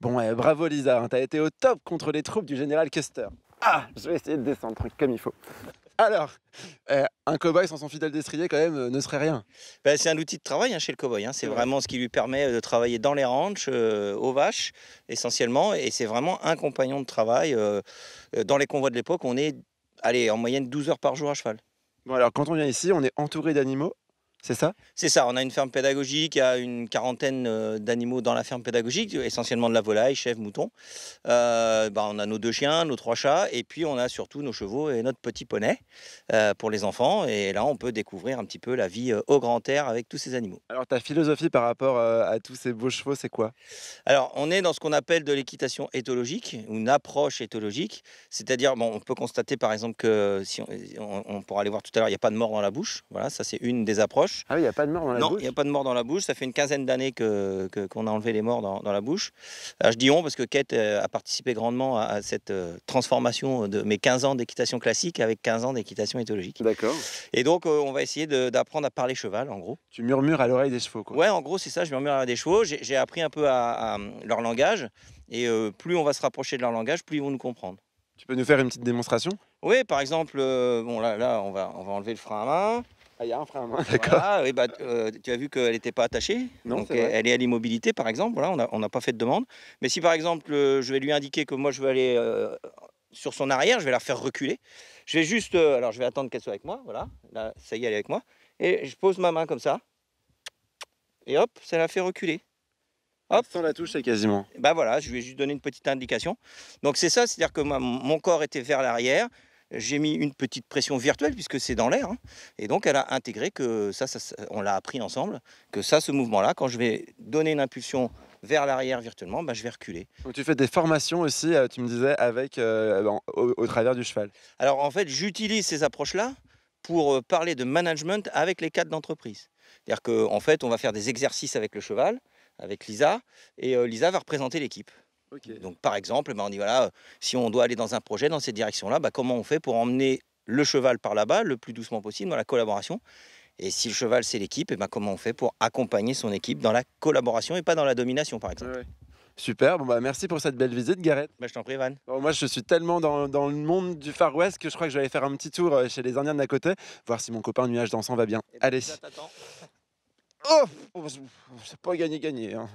Bon, bravo Lisa, hein, t'as été au top contre les troupes du général Custer. Ah, je vais essayer de descendre truc comme il faut. Alors, un cow-boy sans son fidèle destrier quand même ne serait rien. Bah, c'est un outil de travail, hein, chez le cow-boy, hein. C'est C'est vrai. vraiment ce qui lui permet de travailler dans les ranchs, aux vaches essentiellement, et c'est vraiment un compagnon de travail. Dans les convois de l'époque, on est, allez, en moyenne 12 heures par jour à cheval. Bon alors quand on vient ici, on est entouré d'animaux, c'est ça? C'est ça, on a une ferme pédagogique, il y a une quarantaine d'animaux dans la ferme pédagogique, essentiellement de la volaille, chèvre, mouton. On a nos 2 chiens, nos 3 chats, et puis on a surtout nos chevaux et notre petit poney pour les enfants. Et là, on peut découvrir un petit peu la vie au grand air avec tous ces animaux. Alors ta philosophie par rapport, à tous ces beaux chevaux, c'est quoi? Alors, on est dans ce qu'on appelle de l'équitation éthologique, ou une approche éthologique, c'est-à-dire, bon, on peut constater par exemple que si on pourra aller voir tout à l'heure, il n'y a pas de mort dans la bouche. Voilà, ça c'est une des approches. Ah oui, il y a pas de mort dans la Non, bouche? il n'y a pas de mort dans la bouche. Ça fait une quinzaine d'années qu'on a enlevé les morts dans la bouche. Je dis on parce que Kate a participé grandement à cette transformation de mes 15 ans d'équitation classique avec 15 ans d'équitation éthologique. D'accord. Et donc, on va essayer d'apprendre à parler cheval, en gros. Tu murmures à l'oreille des chevaux, quoi. Ouais, en gros, c'est ça. Je murmure à des chevaux. J'ai appris un peu à leur langage. Et plus on va se rapprocher de leur langage, plus ils vont nous comprendre. Tu peux nous faire une petite démonstration? Oui, par exemple, bon, là on va enlever le frein à main. Ah, il y a un frein à main, d'accord. Voilà, oui, bah, tu as vu qu'elle n'était pas attachée. Non, Donc c'est vrai. elle est à l'immobilité, par exemple. Voilà, on n'a pas fait de demande. Mais si par exemple, je vais lui indiquer que moi je veux aller sur son arrière, je vais la faire reculer. Je vais juste, alors je vais attendre qu'elle soit avec moi. Voilà, là, ça y est, elle est avec moi. Et je pose ma main comme ça. Et hop, ça la fait reculer. Hop. Sans la touche, c'est quasiment. Bah voilà, je lui ai juste donné une petite indication. Donc c'est ça, c'est-à-dire que mon corps était vers l'arrière. J'ai mis une petite pression virtuelle puisque c'est dans l'air, hein. Et donc elle a intégré que on l'a appris ensemble, que ça, ce mouvement-là, quand je vais donner une impulsion vers l'arrière virtuellement, bah, je vais reculer. Donc tu fais des formations aussi, tu me disais avec, au travers du cheval? Alors en fait, j'utilise ces approches-là pour parler de management avec les cadres d'entreprise. C'est-à-dire qu'en fait, on va faire des exercices avec le cheval, avec Lisa, et Lisa va représenter l'équipe. OK. Donc, par exemple, on dit voilà, si on doit aller dans un projet, dans cette direction-là, comment on fait pour emmener le cheval par là-bas le plus doucement possible dans la collaboration. Et si le cheval, c'est l'équipe, comment on fait pour accompagner son équipe dans la collaboration et pas dans la domination, par Ouais, exemple. ouais. Super, bon, bah, merci pour cette belle visite, Gareth. Je t'en prie, Van. Bon, moi, je suis tellement dans le monde du Far West que je crois que je vais aller faire un petit tour, chez les Indiens d'à côté, voir si mon copain nuage dansant va bien. Allez. Ça t'attend. Oh! Oh, c'est pas gagné, hein.